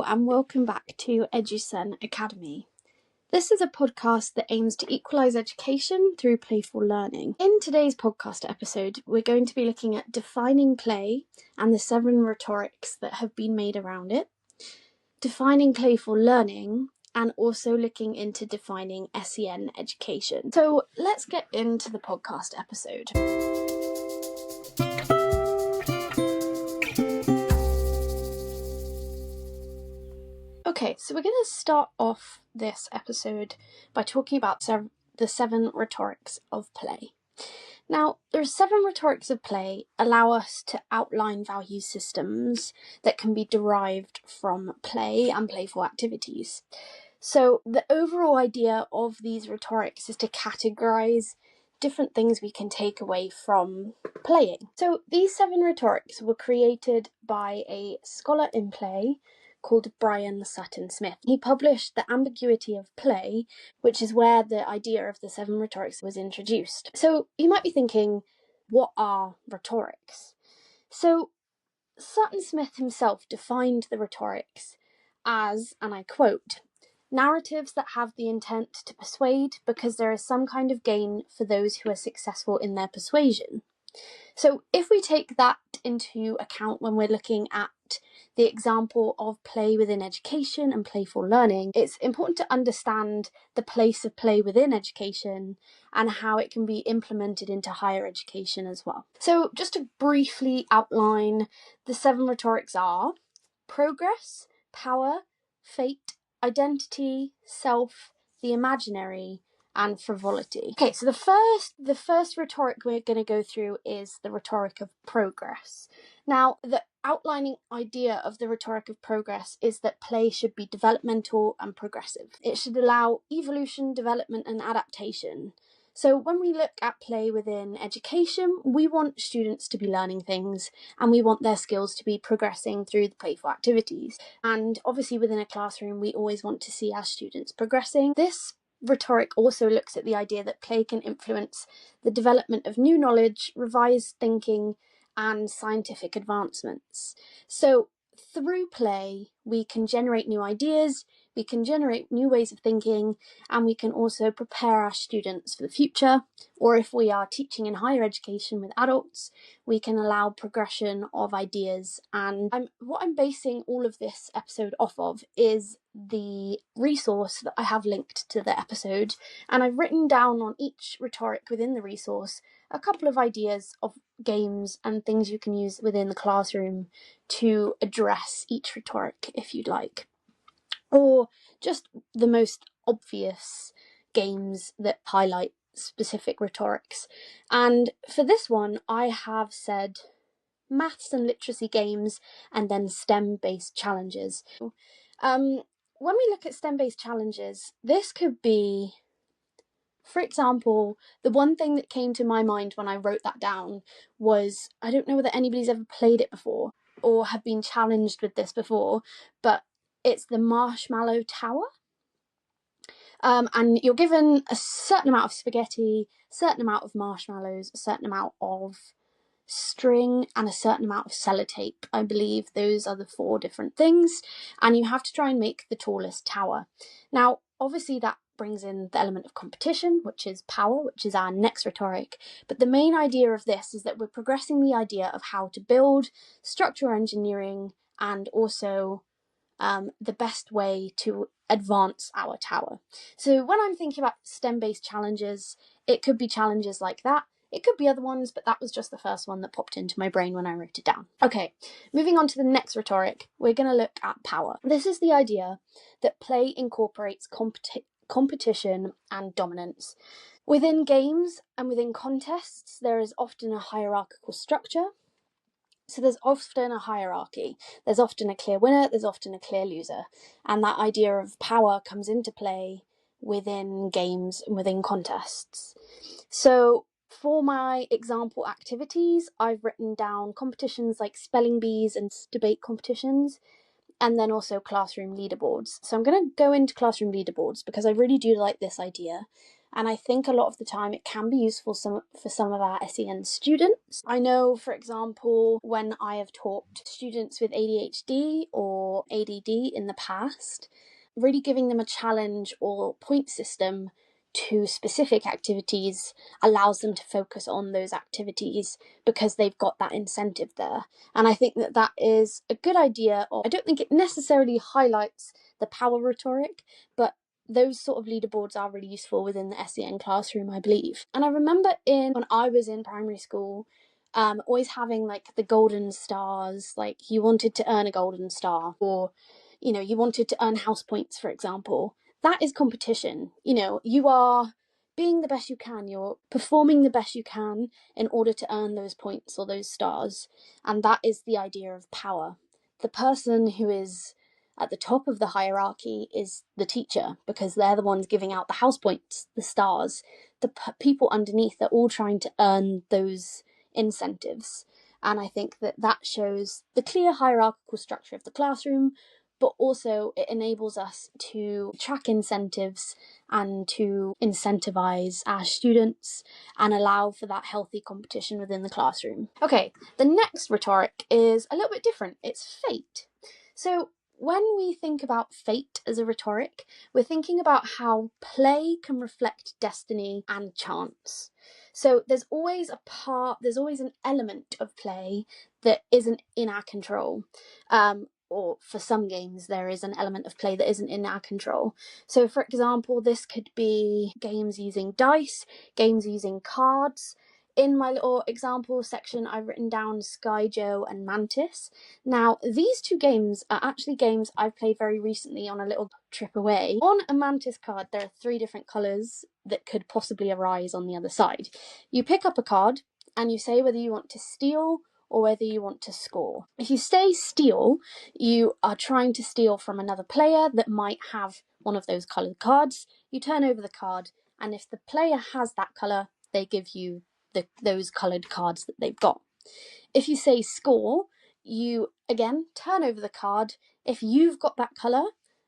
Hello and welcome back to EduSEN Academy. This is a podcast that aims to equalise education through playful learning. In today's podcast episode, we're going to be looking at defining play and the 7 rhetorics that have been made around it, defining playful learning, and also looking into defining SEN education. So let's get into the podcast episode. Okay, so we're going to start off this episode by talking about the 7 rhetorics of play. Now, the 7 rhetorics of play allow us to outline value systems that can be derived from play and playful activities. So the overall idea of these rhetorics is to categorise different things we can take away from playing. So these 7 rhetorics were created by a scholar in play called Brian Sutton Smith. He published The Ambiguity of Play, which is where the idea of the 7 rhetorics was introduced. So you might be thinking, what are rhetorics? So Sutton Smith himself defined the rhetorics as, and I quote, narratives that have the intent to persuade because there is some kind of gain for those who are successful in their persuasion. So if we take that into account when we're looking at the example of play within education and playful learning, it's important to understand the place of play within education and how it can be implemented into higher education as well. So just to briefly outline, the 7 rhetorics are progress, power, fate, identity, self, the imaginary, and frivolity. Okay, so the first rhetoric we're going to go through is the rhetoric of progress. Now, the outlining idea of the rhetoric of progress is that play should be developmental and progressive. It should allow evolution, development, and adaptation. So when we look at play within education, we want students to be learning things and we want their skills to be progressing through the playful activities. And obviously within a classroom, we always want to see our students progressing. This rhetoric also looks at the idea that play can influence the development of new knowledge, revised thinking, and scientific advancements. So through play, we can generate new ideas, we can generate new ways of thinking, and we can also prepare our students for the future. Or if we are teaching in higher education with adults, we can allow progression of ideas. And what I'm basing all of this episode off of is the resource that I have linked to the episode. And I've written down on each rhetoric within the resource a couple of ideas of games and things you can use within the classroom to address each rhetoric if you'd like. Or just the most obvious games that highlight specific rhetorics. And for this one, I have said maths and literacy games and then STEM-based challenges. When we look at STEM-based challenges, this could be, for example, the one thing that came to my mind when I wrote that down was, I don't know whether anybody's ever played it before or have been challenged with this before, but it's the marshmallow tower. And you're given a certain amount of spaghetti, a certain amount of marshmallows, a certain amount of string, and a certain amount of sellotape. I believe those are the 4 different things, and you have to try and make the tallest tower. Now, obviously that brings in the element of competition, which is power, which is our next rhetoric. But the main idea of this is that we're progressing the idea of how to build, structural engineering, and also the best way to advance our tower. So when I'm thinking about STEM-based challenges, it could be challenges like that. It could be other ones, but that was just the first one that popped into my brain when I wrote it down. Okay, moving on to the next rhetoric, we're going to look at power. This is the idea that play incorporates competition and dominance. Within games and within contests, there is often a hierarchical structure. So there's often a hierarchy. There's often a clear winner, there's often a clear loser. And that idea of power comes into play within games and within contests. So for my example activities, I've written down competitions like spelling bees and debate competitions, and then also classroom leaderboards. So I'm going to go into classroom leaderboards because I really do like this idea. And I think a lot of the time it can be useful for some of our SEN students. I know, for example, when I have taught students with ADHD or ADD in the past, really giving them a challenge or point system to specific activities allows them to focus on those activities because they've got that incentive there. And I think that that is a good idea. I don't think it necessarily highlights the power rhetoric, but those sort of leaderboards are really useful within the SEN classroom, I believe. And I remember when I was in primary school, always having like the golden stars, like you wanted to earn a golden star, or you wanted to earn house points, for example. That is competition. You are being the best you can, you're performing the best you can in order to earn those points or those stars. And that is the idea of power. The person who is at the top of the hierarchy is the teacher, because they're the ones giving out the house points, the stars. The people underneath are all trying to earn those incentives. And I think that that shows the clear hierarchical structure of the classroom, but also it enables us to track incentives and to incentivize our students and allow for that healthy competition within the classroom. Okay, the next rhetoric is a little bit different. It's fate. So when we think about fate as a rhetoric, we're thinking about how play can reflect destiny and chance. So there's always an element of play that isn't in our control. Or for some games, there is an element of play that isn't in our control. So, for example, this could be games using dice, games using cards. In my little example section, I've written down Sky Joe and Mantis. Now, these two games are actually games I've played very recently on a little trip away. On a Mantis card, there are 3 different colours that could possibly arise on the other side. You pick up a card and you say whether you want to steal or whether you want to score. If you say steal, you are trying to steal from another player that might have one of those coloured cards. You turn over the card, and if the player has that colour, they give you those coloured cards that they've got. If you say score, you again turn over the card. If you've got that colour,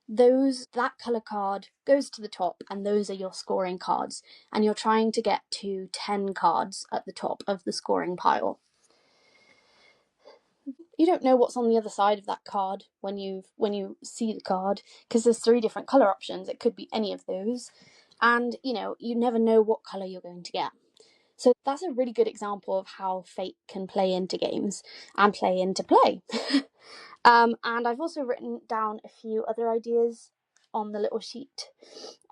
that colour card goes to the top, and those are your scoring cards. And you're trying to get to 10 cards at the top of the scoring pile. You don't know what's on the other side of that card when you see the card, because there's 3 different colour options. It could be any of those, and you never know what colour you're going to get. So that's a really good example of how fate can play into games and play into play. And I've also written down a few other ideas on the little sheet.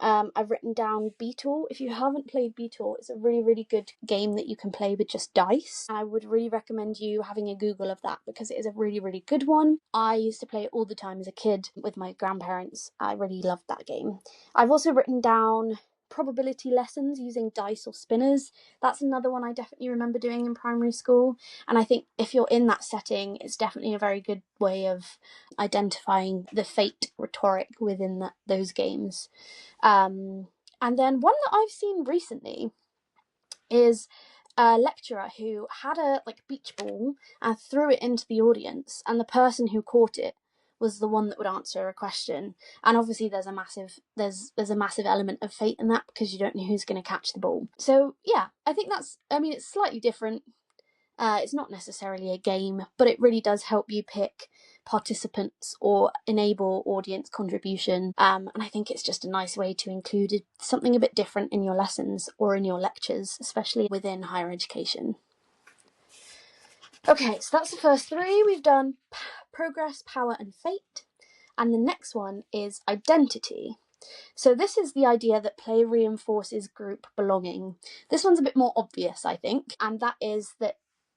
I've written down Beetle. If you haven't played Beetle, it's a really, really good game that you can play with just dice. And I would really recommend you having a Google of that, because it is a really, really good one. I used to play it all the time as a kid with my grandparents. I really loved that game. I've also written down probability lessons using dice or spinners. That's another one I definitely remember doing in primary school, and I think if you're in that setting, it's definitely a very good way of identifying the fate rhetoric within those games. And then one that I've seen recently is a lecturer who had a beach ball and threw it into the audience, and the person who caught it was the one that would answer a question. And obviously there's a massive element of fate in that, because you don't know who's going to catch the ball. So yeah, I think it's slightly different. It's not necessarily a game, but it really does help you pick participants or enable audience contribution. And I think it's just a nice way to include something a bit different in your lessons or in your lectures, especially within higher education. Okay, so that's the first 3. We've done progress, power, and fate. And the next one is identity. So this is the idea that play reinforces group belonging. This one's a bit more obvious, I think, and that is that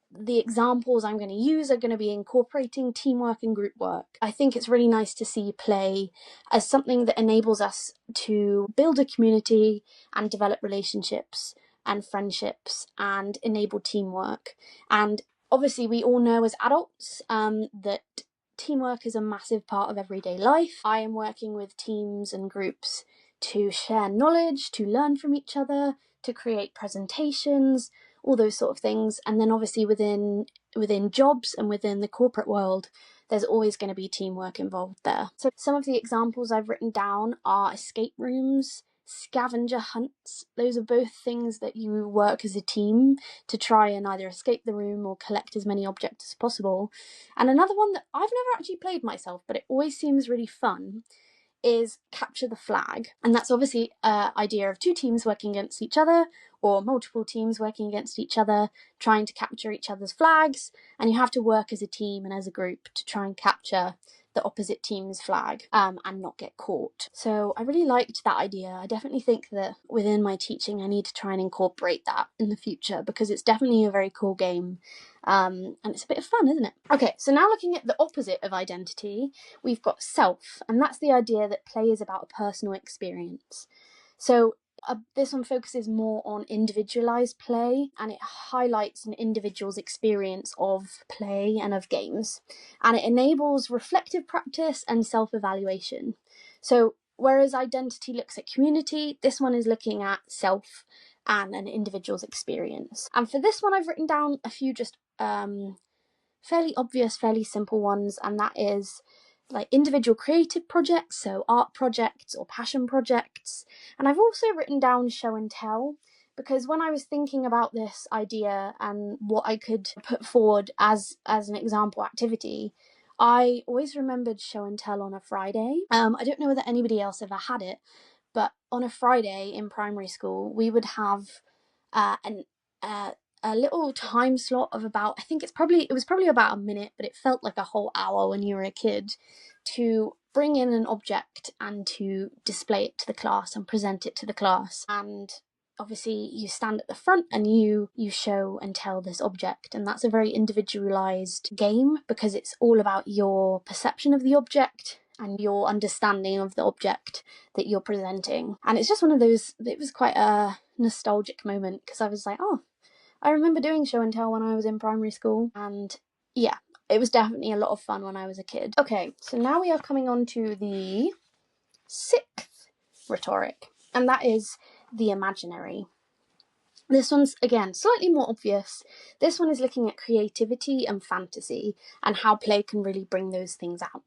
the examples I'm going to use are going to be incorporating teamwork and group work. I think it's really nice to see play as something that enables us to build a community and develop relationships and friendships and enable teamwork. And obviously we all know as adults that teamwork is a massive part of everyday life. I am working with teams and groups to share knowledge, to learn from each other, to create presentations, all those sort of things. And then obviously within jobs and within the corporate world, there's always going to be teamwork involved there. So some of the examples I've written down are escape rooms, scavenger hunts. Those are both things that you work as a team to try and either escape the room or collect as many objects as possible. And another one that I've never actually played myself, but it always seems really fun, is capture the flag. And that's obviously an idea of two teams working against each other, or multiple teams working against each other, trying to capture each other's flags. And you have to work as a team and as a group to try and capture the opposite team's flag and not get caught. So I really liked that idea. I definitely think that within my teaching I need to try and incorporate that in the future, because it's definitely a very cool game. And it's a bit of fun, isn't it? Okay, so now looking at the opposite of identity, we've got self, and that's the idea that play is about a personal experience. So this one focuses more on individualized play, and it highlights an individual's experience of play and of games, and it enables reflective practice and self-evaluation. So whereas identity looks at community, this one is looking at self and an individual's experience. And for this one I've written down a few just fairly obvious, fairly simple ones, and that is like individual creative projects, so art projects or passion projects. And I've also written down show and tell, because when I was thinking about this idea and what I could put forward as an example activity, I always remembered show and tell on a Friday. I don't know whether anybody else ever had it, but on a Friday in primary school, we would have a little time slot of about, I think it was probably about a minute, but it felt like a whole hour when you were a kid, to bring in an object and to display it to the class and present it to the class. And obviously you stand at the front and you show and tell this object, and that's a very individualized game because it's all about your perception of the object and your understanding of the object that you're presenting. And it's just one of those, it was quite a nostalgic moment because I was like, oh, I remember doing show and tell when I was in primary school, and yeah, it was definitely a lot of fun when I was a kid. Okay, so now we are coming on to the 6th rhetoric, and that is the imaginary. This one's, again, slightly more obvious. This one is looking at creativity and fantasy and how play can really bring those things out.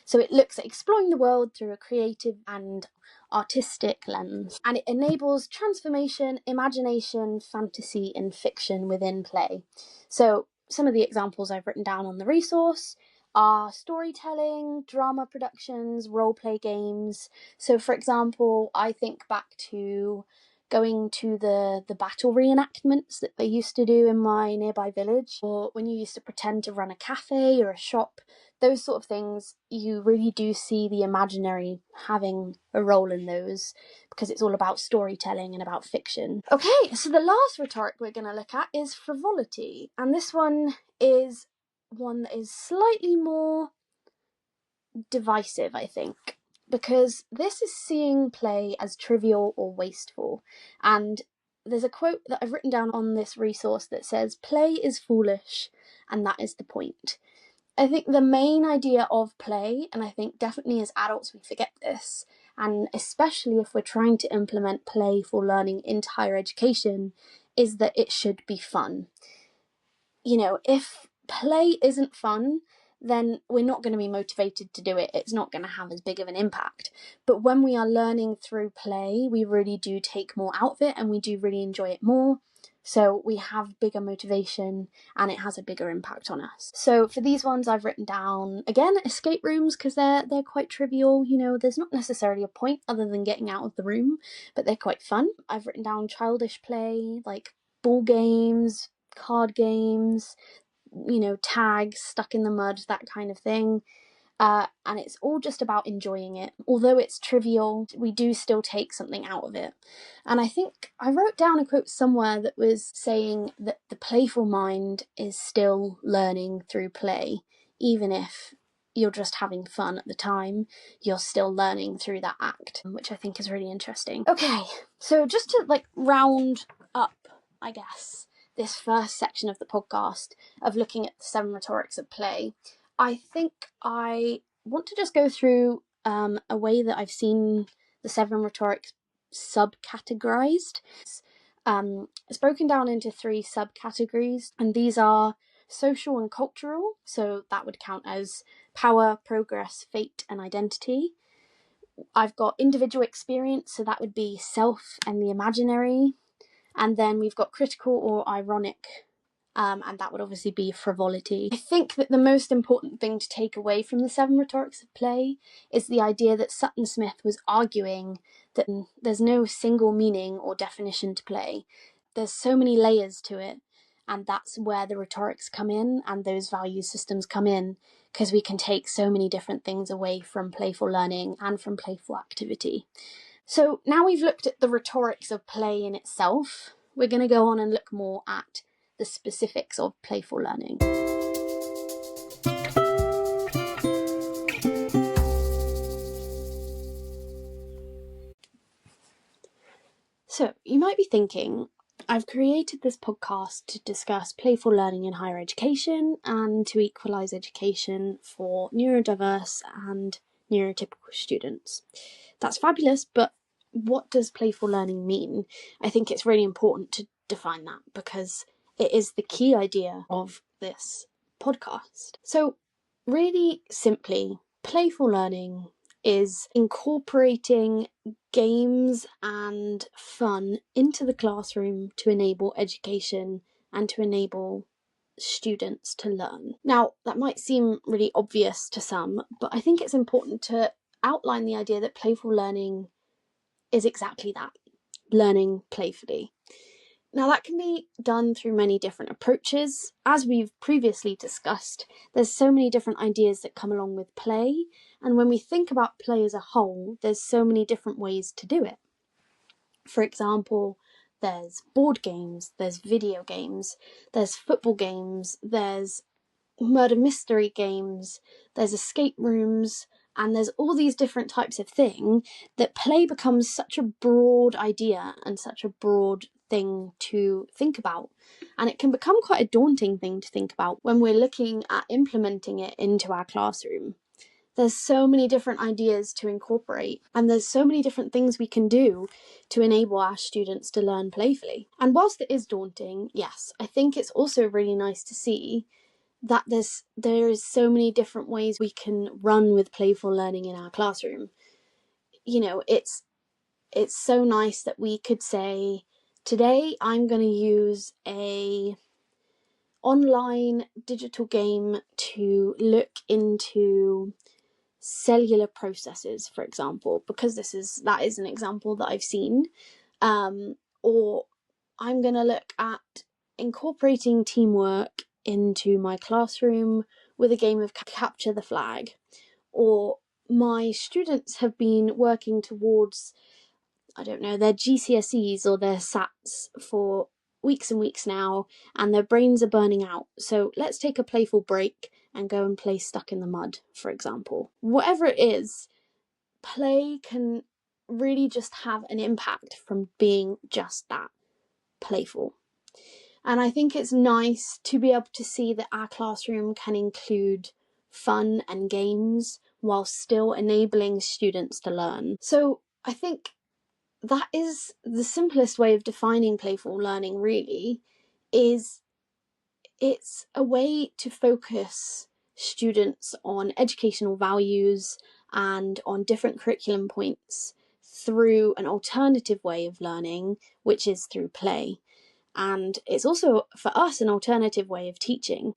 So it looks at exploring the world through a creative and artistic lens, and it enables transformation, imagination, fantasy, and fiction within play. So some of the examples I've written down on the resource are storytelling, drama productions, role-play games. So for example, I think back to going to the battle reenactments that they used to do in my nearby village, or when you used to pretend to run a cafe or a shop, those sort of things. You really do see the imaginary having a role in those because it's all about storytelling and about fiction. Okay, so the last rhetoric we're going to look at is frivolity, and this one is one that is slightly more divisive, I think, because this is seeing play as trivial or wasteful. And there's a quote that I've written down on this resource that says, "Play is foolish, and that is the point." I think the main idea of play, and I think definitely as adults we forget this, and especially if we're trying to implement playful learning into higher education, is that it should be fun. You know, if play isn't fun, then we're not going to be motivated to do it. It's not going to have as big of an impact. But when we are learning through play, we really do take more out of it and we do really enjoy it more. So we have bigger motivation and it has a bigger impact on us. So for these ones I've written down, again, escape rooms, because they're quite trivial. You know, there's not necessarily a point other than getting out of the room, but they're quite fun. I've written down childish play, like ball games, card games, you know, tags, stuck in the mud, that kind of thing. And it's all just about enjoying it. Although it's trivial, we do still take something out of it. And I think I wrote down a quote somewhere that was saying that the playful mind is still learning through play. Even if you're just having fun at the time, you're still learning through that act, which I think is really interesting. Okay, so just to like round up, I guess, this first section of the podcast of looking at the 7 rhetorics of play, I think I want to just go through a way that I've seen the 7 rhetorics subcategorized. It's broken down into 3 subcategories, and these are social and cultural, so that would count as power, progress, fate, and identity. I've got individual experience, so that would be self and the imaginary. And then we've got critical or ironic, and that would obviously be frivolity. I think that the most important thing to take away from the 7 rhetorics of play is the idea that Sutton Smith was arguing that there's no single meaning or definition to play. There's so many layers to it, and that's where the rhetorics come in and those value systems come in, because we can take so many different things away from playful learning and from playful activity. So now we've looked at the rhetorics of play in itself, we're going to go on and look more at the specifics of playful learning. So you might be thinking, I've created this podcast to discuss playful learning in higher education and to equalise education for neurodiverse and neurotypical students. That's fabulous, but what does playful learning mean? I think it's really important to define that because it is the key idea of this podcast. So really simply, playful learning is incorporating games and fun into the classroom to enable education and to enable students to learn. Now, that might seem really obvious to some, but I think it's important to outline the idea that playful learning is exactly that, learning playfully. Now, that can be done through many different approaches. As we've previously discussed, there's so many different ideas that come along with play, and when we think about play as a whole, there's so many different ways to do it. For example, there's board games, there's video games, there's football games, there's murder mystery games, there's escape rooms, and there's all these different types of thing that play becomes such a broad idea and such a broad thing to think about. And it can become quite a daunting thing to think about when we're looking at implementing it into our classroom. There's so many different ideas to incorporate, and there's so many different things we can do to enable our students to learn playfully. And whilst it is daunting, yes, I think it's also really nice to see that there is so many different ways we can run with playful learning in our classroom. You know, it's so nice that we could say, today I'm going to use a online digital game to look into cellular processes, for example, because that is an example that I've seen. Or I'm going to look at incorporating teamwork into my classroom with a game of capture the flag. Or my students have been working towards, I don't know, their GCSEs or their SATs for weeks and weeks now, and their brains are burning out. So let's take a playful break and go and play Stuck in the Mud, for example. Whatever it is, play can really just have an impact from being just that, playful. And I think it's nice to be able to see that our classroom can include fun and games while still enabling students to learn. So I think that is the simplest way of defining playful learning, really, is it's a way to focus students on educational values and on different curriculum points through an alternative way of learning, which is through play. And it's also, for us, an alternative way of teaching.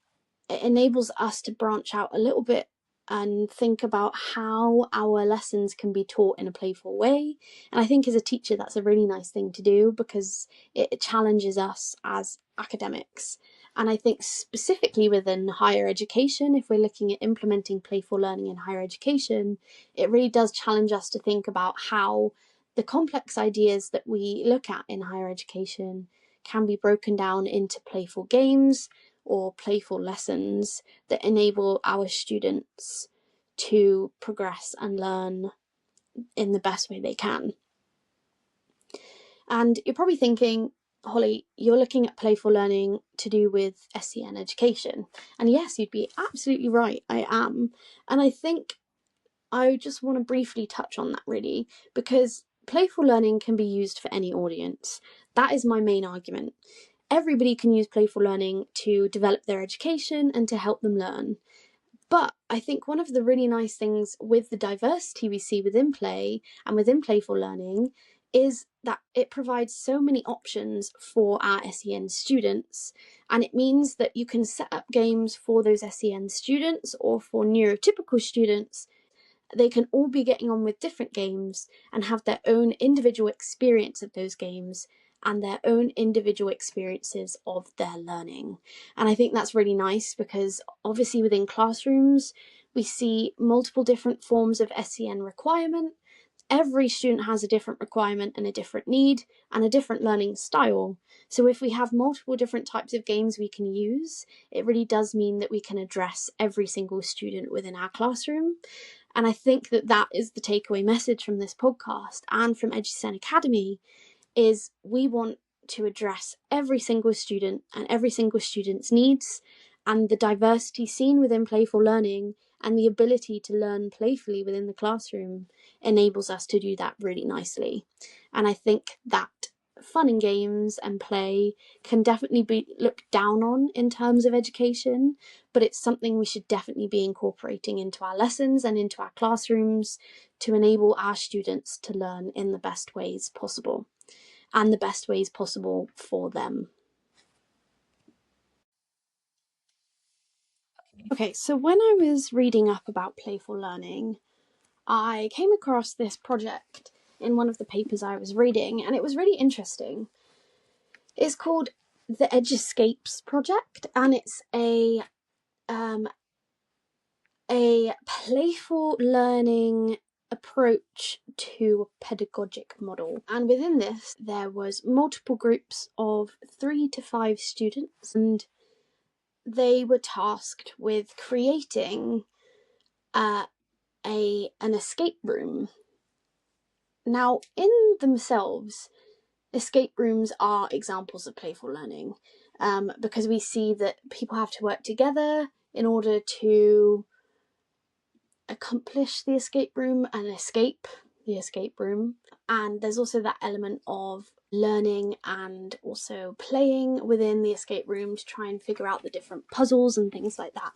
It enables us to branch out a little bit and think about how our lessons can be taught in a playful way. And I think as a teacher, that's a really nice thing to do because it challenges us as academics. And I think specifically within higher education, if we're looking at implementing playful learning in higher education, it really does challenge us to think about how the complex ideas that we look at in higher education can be broken down into playful games or playful lessons that enable our students to progress and learn in the best way they can. And you're probably thinking, Holly, you're looking at playful learning to do with SEN education. And yes, you'd be absolutely right, I am. And I think I just want to briefly touch on that, really, because playful learning can be used for any audience. That is my main argument. Everybody can use playful learning to develop their education and to help them learn. But I think one of the really nice things with the diversity we see within play and within playful learning is that it provides so many options for our SEN students, and it means that you can set up games for those SEN students or for neurotypical students. They can all be getting on with different games and have their own individual experience of those games and their own individual experiences of their learning. And I think that's really nice because obviously within classrooms, we see multiple different forms of SEN requirement. Every student has a different requirement and a different need and a different learning style. So if we have multiple different types of games we can use, it really does mean that we can address every single student within our classroom. And I think that that is the takeaway message from this podcast and from EduSEN Academy, is we want to address every single student and every single student's needs, and the diversity seen within playful learning and the ability to learn playfully within the classroom enables us to do that really nicely. And I think that fun and games and play can definitely be looked down on in terms of education, but it's something we should definitely be incorporating into our lessons and into our classrooms to enable our students to learn in the best ways possible and the best ways possible for them. Okay, so when I was reading up about playful learning, I came across this project in one of the papers I was reading, and it was really interesting. It's called the EduScapes project, and it's a playful learning approach to a pedagogic model. And within this, there was multiple groups of 3 to 5 students, and they were tasked with creating an escape room. Now, in themselves, escape rooms are examples of playful learning, because we see that people have to work together in order to accomplish the escape room and escape the escape room. And there's also that element of learning and also playing within the escape room to try and figure out the different puzzles and things like that.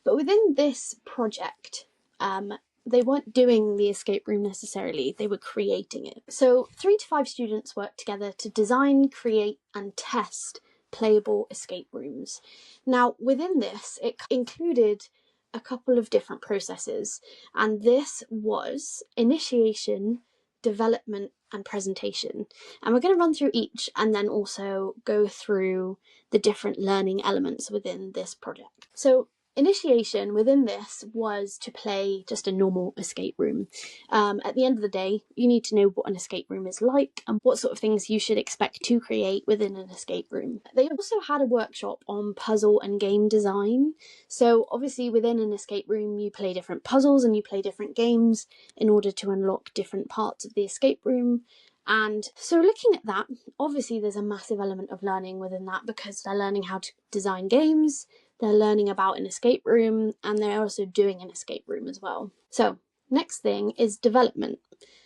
But within this project, they weren't doing the escape room necessarily, they were creating it. So 3 to 5 students worked together to design, create and test playable escape rooms. Now within this, it included a couple of different processes, and this was initiation, development and presentation. And we're going to run through each and then also go through the different learning elements within this project. So initiation within this was to play just a normal escape room. At the end of the day, you need to know what an escape room is like and what sort of things you should expect to create within an escape room. They also had a workshop on puzzle and game design. So obviously within an escape room, you play different puzzles and you play different games in order to unlock different parts of the escape room. And so looking at that, obviously there's a massive element of learning within that, because they're learning how to design games, they're learning about an escape room, and they're also doing an escape room as well. So next thing is development.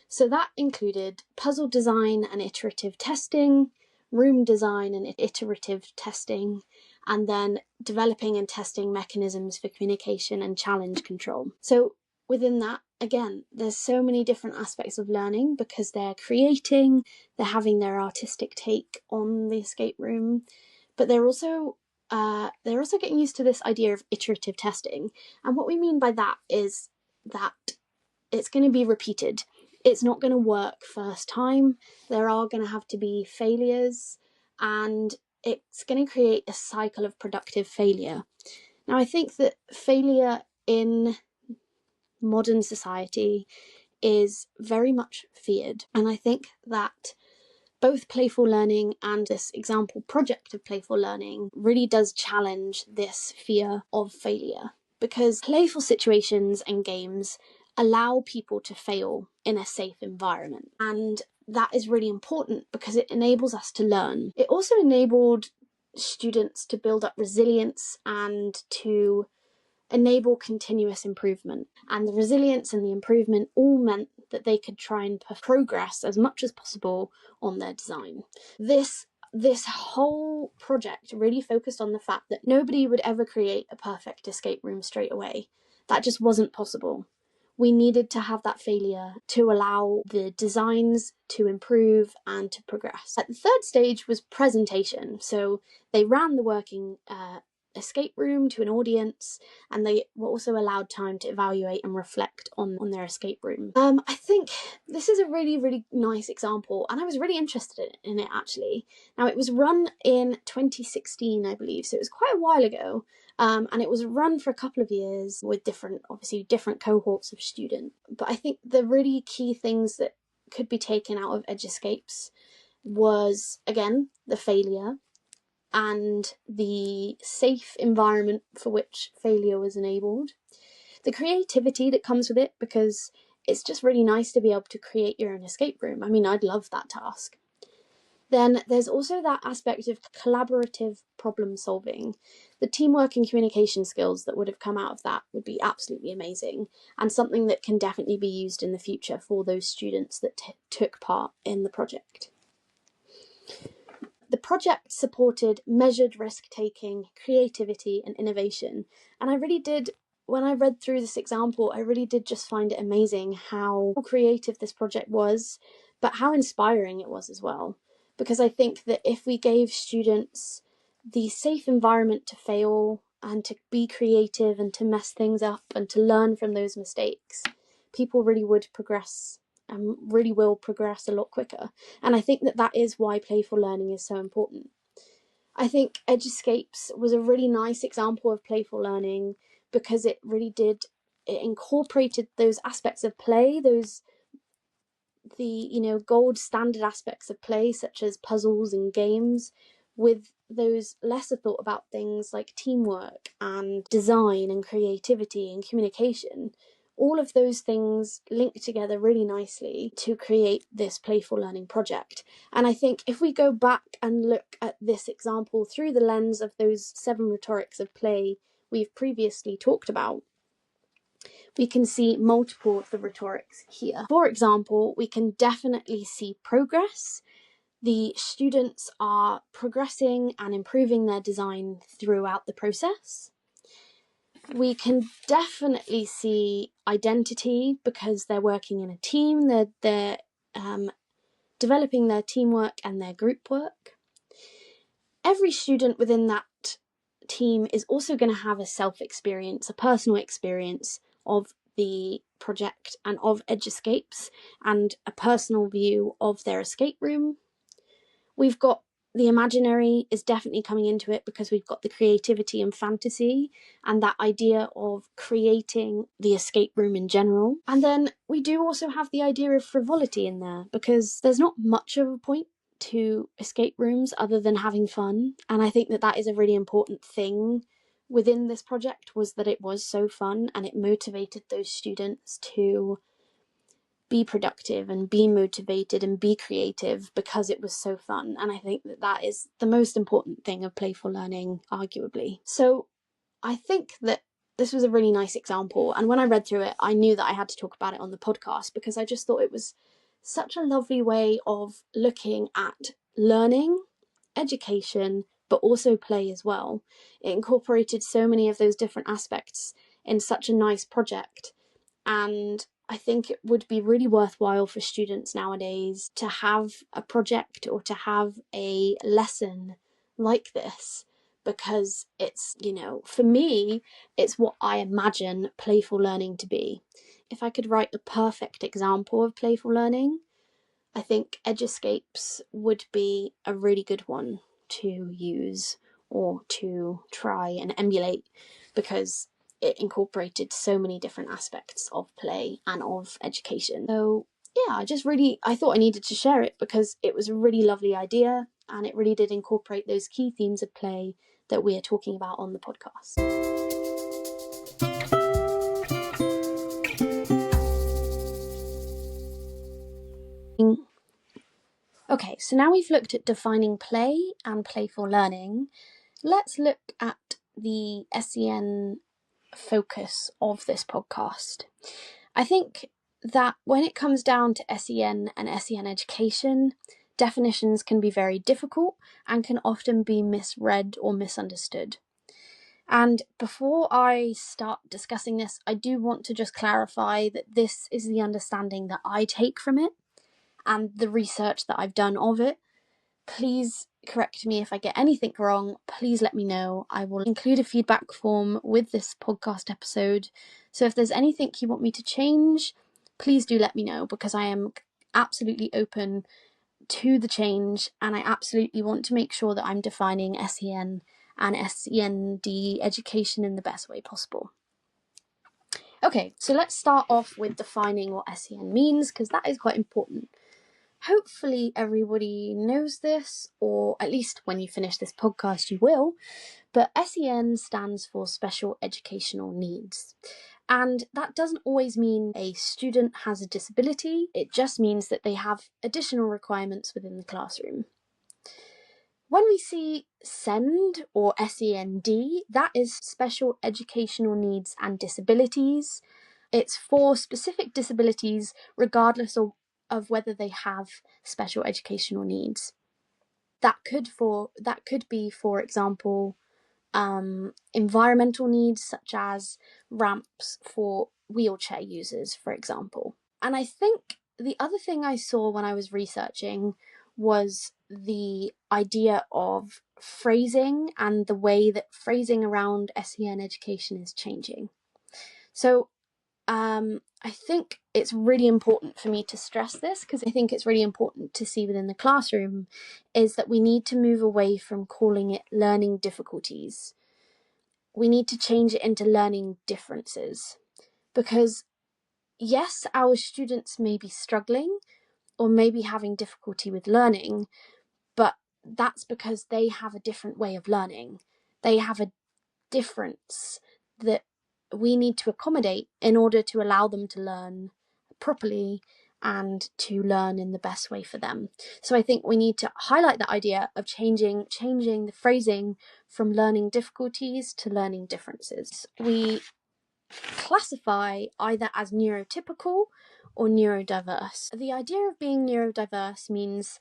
So that included puzzle design and iterative testing, room design and iterative testing, and then developing and testing mechanisms for communication and challenge control. So within that, again, there's so many different aspects of learning, because they're creating, they're having their artistic take on the escape room, but they're also getting used to this idea of iterative testing. And what we mean by that is that it's going to be repeated. It's not going to work first time. There are going to have to be failures, and it's going to create a cycle of productive failure. Now, I think that failure in modern society is very much feared, and I think that both playful learning and this example project of playful learning really does challenge this fear of failure, because playful situations and games allow people to fail in a safe environment, and that is really important because it enables us to learn. It also enabled students to build up resilience and to enable continuous improvement, and the resilience and the improvement all meant that they could try and progress as much as possible on their design. This whole project really focused on the fact that nobody would ever create a perfect escape room straight away, That just wasn't possible. We needed to have that failure to allow the designs to improve and to progress. At the third stage was presentation. So they ran the working escape room to an audience, and they were also allowed time to evaluate and reflect on their escape room. I think this is a really, really nice example, and I was really interested in it actually. Now, it was run in 2016, I believe, so it was quite a while ago. And it was run for a couple of years with different cohorts of students. But I think the really key things that could be taken out of EduScapes was, again, the failure and the safe environment for which failure was enabled. The creativity that comes with it, because it's just really nice to be able to create your own escape room. I mean, I'd love that task. Then there's also that aspect of collaborative problem solving. The teamwork and communication skills that would have come out of that would be absolutely amazing, and something that can definitely be used in the future for those students that took part in the project. The project supported measured risk-taking, creativity, and innovation. And I really did, when I read through this example, I really did just find it amazing how creative this project was, but how inspiring it was as well. Because I think that if we gave students the safe environment to fail and to be creative and to mess things up and to learn from those mistakes, people really would progress and really will progress a lot quicker. And I think that that is why playful learning is so important. I think EduScapes was a really nice example of playful learning because it incorporated those aspects of play, the gold standard aspects of play, such as puzzles and games, with those lesser thought about things like teamwork and design and creativity and communication. All of those things link together really nicely to create this playful learning project. And I think if we go back and look at this example through the lens of those 7 rhetorics of play we've previously talked about, we can see multiple of the rhetorics here. For example, we can definitely see progress. The students are progressing and improving their design throughout the process. We can definitely see identity because they're working in a team, they're developing their teamwork and their group work. Every student within that team is also going to have a self-experience, a personal experience of the project and of EduScapes, and a personal view of their escape room. We've got the imaginary is definitely coming into it because we've got the creativity and fantasy and that idea of creating the escape room in general. And then we do also have the idea of frivolity in there because there's not much of a point to escape rooms other than having fun. And I think that that is a really important thing within this project, was that it was so fun and it motivated those students to be productive and be motivated and be creative because it was so fun. And I think that that is the most important thing of playful learning, arguably. So I think that this was a really nice example. And when I read through it, I knew that I had to talk about it on the podcast because I just thought it was such a lovely way of looking at learning, education, but also play as well. It incorporated so many of those different aspects in such a nice project. And I think it would be really worthwhile for students nowadays to have a project or to have a lesson like this, because it's, for me, it's what I imagine playful learning to be. If I could write a perfect example of playful learning, I think EduScapes would be a really good one to use or to try and emulate, because it incorporated so many different aspects of play and of education. So yeah, I thought I needed to share it because it was a really lovely idea and it really did incorporate those key themes of play that we are talking about on the podcast. Okay, so now we've looked at defining play and playful learning, let's look at the SEN focus of this podcast. I think that when it comes down to SEN and SEN education, definitions can be very difficult and can often be misread or misunderstood. And before I start discussing this, I do want to just clarify that this is the understanding that I take from it and the research that I've done of it. Please correct me if I get anything wrong. Please let me know. I will include a feedback form with this podcast episode. So if there's anything you want me to change, please do let me know, because I am absolutely open to the change, and I absolutely want to make sure that I'm defining SEN and SEND education in the best way possible. Okay, so let's start off with defining what SEN means, because that is quite important. Hopefully everybody knows this, or at least when you finish this podcast you will, but SEN stands for Special Educational Needs. And that doesn't always mean a student has a disability, it just means that they have additional requirements within the classroom. When we see SEND or SEND, that is Special Educational Needs and Disabilities. It's for specific disabilities regardless of whether they have special educational needs. That could be, for example, environmental needs such as ramps for wheelchair users, for example. And I think the other thing I saw when I was researching was the idea of phrasing and the way that phrasing around SEN education is changing. So I think it's really important for me to stress this, because I think it's really important to see within the classroom, is that we need to move away from calling it learning difficulties. We need to change it into learning differences, because yes, our students may be struggling or maybe having difficulty with learning, but that's because they have a different way of learning. They have a difference that we need to accommodate in order to allow them to learn properly and to learn in the best way for them. So I think we need to highlight that idea of changing the phrasing from learning difficulties to learning differences. We classify either as neurotypical or neurodiverse. The idea of being neurodiverse means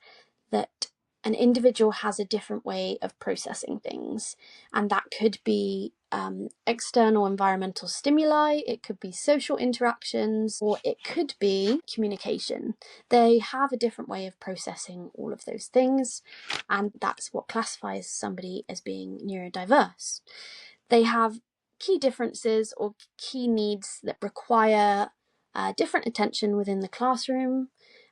that an individual has a different way of processing things, and that could be external environmental stimuli, it could be social interactions, or it could be communication. They have a different way of processing all of those things, and that's what classifies somebody as being neurodiverse. They have key differences or key needs that require different attention within the classroom,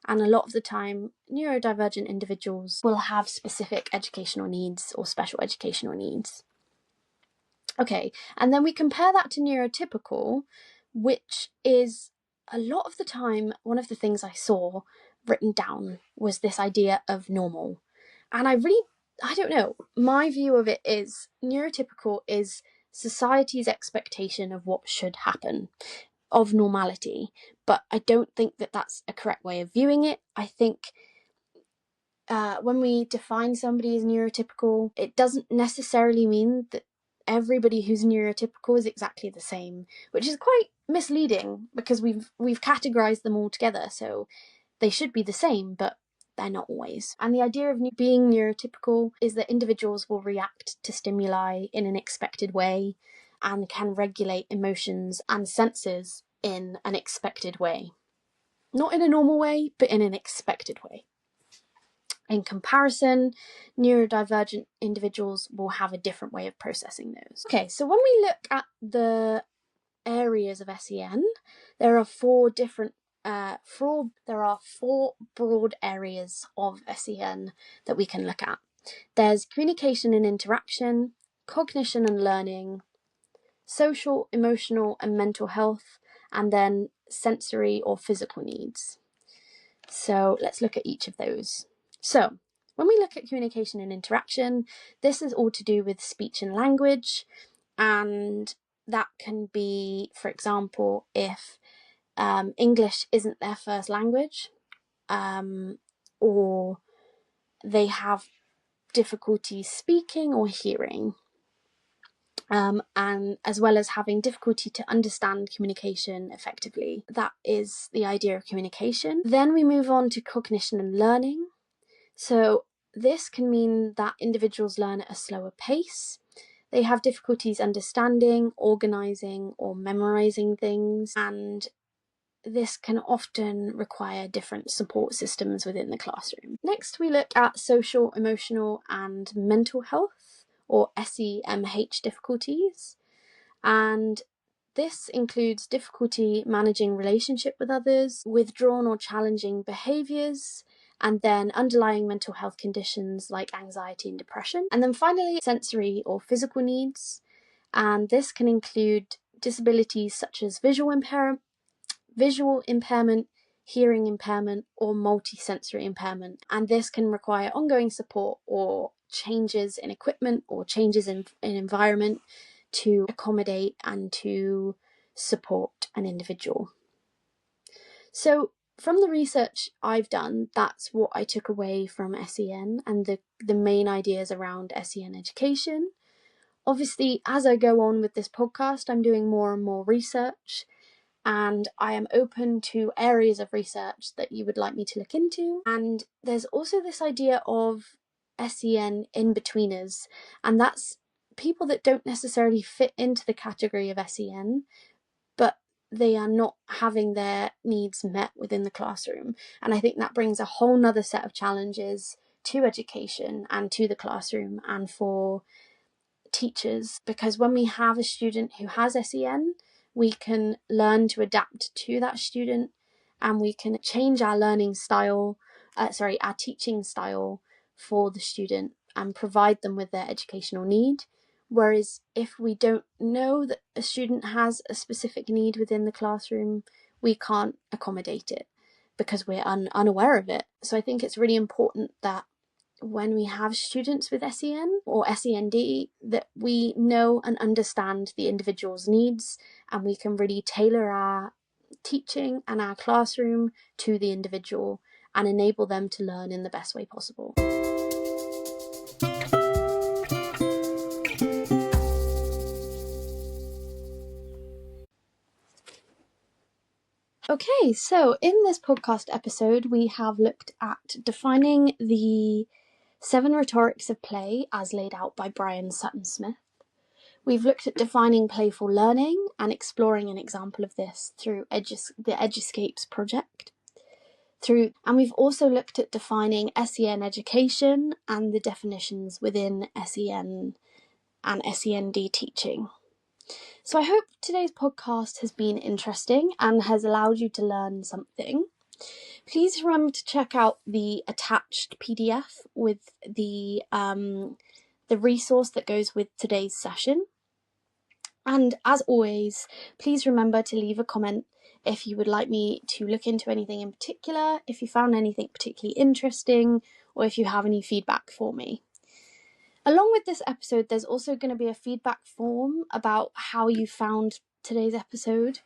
and a lot of the time neurodivergent individuals will have specific educational needs or special educational needs. Okay, and then we compare that to neurotypical, which is a lot of the time, one of the things I saw written down was this idea of normal. And I don't know, my view of it is neurotypical is society's expectation of what should happen, of normality. But I don't think that that's a correct way of viewing it. I think when we define somebody as neurotypical, it doesn't necessarily mean that everybody who's neurotypical is exactly the same, which is quite misleading, because we've categorized them all together, so they should be the same, but they're not always. And the idea of being neurotypical is that individuals will react to stimuli in an expected way and can regulate emotions and senses in an expected way. Not in a normal way, but in an expected way. In comparison, neurodivergent individuals will have a different way of processing those. Okay, so when we look at the areas of SEN, there are four broad areas of SEN that we can look at. There's communication and interaction, cognition and learning, social, emotional and mental health, and then sensory or physical needs. So let's look at each of those. So when we look at communication and interaction, this is all to do with speech and language, and that can be, for example, if English isn't their first language, or they have difficulty speaking or hearing, and as well as having difficulty to understand communication effectively. That is the idea of communication. Then we move on to cognition and learning. So this can mean that individuals learn at a slower pace. They have difficulties understanding, organising or memorising things, and this can often require different support systems within the classroom. Next, we look at social, emotional and mental health, or SEMH difficulties, and this includes difficulty managing relationship with others, withdrawn or challenging behaviours, and then underlying mental health conditions like anxiety and depression. And then finally, sensory or physical needs, and this can include disabilities such as visual impairment, hearing impairment, or multisensory impairment. And this can require ongoing support or changes in equipment or changes in environment to accommodate and to support an individual. So from the research I've done, that's what I took away from SEN and the main ideas around SEN education. Obviously, as I go on with this podcast, I'm doing more and more research, and I am open to areas of research that you would like me to look into. And there's also this idea of SEN in-betweeners, and that's people that don't necessarily fit into the category of SEN, but they are not having their needs met within the classroom. And I think that brings a whole nother set of challenges to education and to the classroom and for teachers, because when we have a student who has SEN, we can learn to adapt to that student, and we can change our learning style, our teaching style for the student and provide them with their educational need. Whereas if we don't know that a student has a specific need within the classroom, we can't accommodate it because we're unaware of it. So I think it's really important that when we have students with SEN or SEND, that we know and understand the individual's needs, and we can really tailor our teaching and our classroom to the individual and enable them to learn in the best way possible. Okay, so in this podcast episode, we have looked at defining the 7 rhetorics of play as laid out by Brian Sutton Smith. We've looked at defining playful learning and exploring an example of this through the EduScapes project. And we've also looked at defining SEN education and the definitions within SEN and SEND teaching. So I hope today's podcast has been interesting and has allowed you to learn something. Please remember to check out the attached PDF with the resource that goes with today's session. And as always, please remember to leave a comment if you would like me to look into anything in particular, if you found anything particularly interesting, or if you have any feedback for me. Along with this episode, there's also going to be a feedback form about how you found today's episode.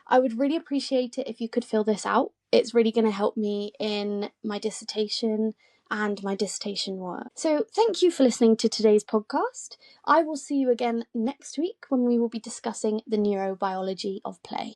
I would really appreciate it if you could fill this out. It's really going to help me in my dissertation and my dissertation work. So thank you for listening to today's podcast. I will see you again next week when we will be discussing the neurobiology of play.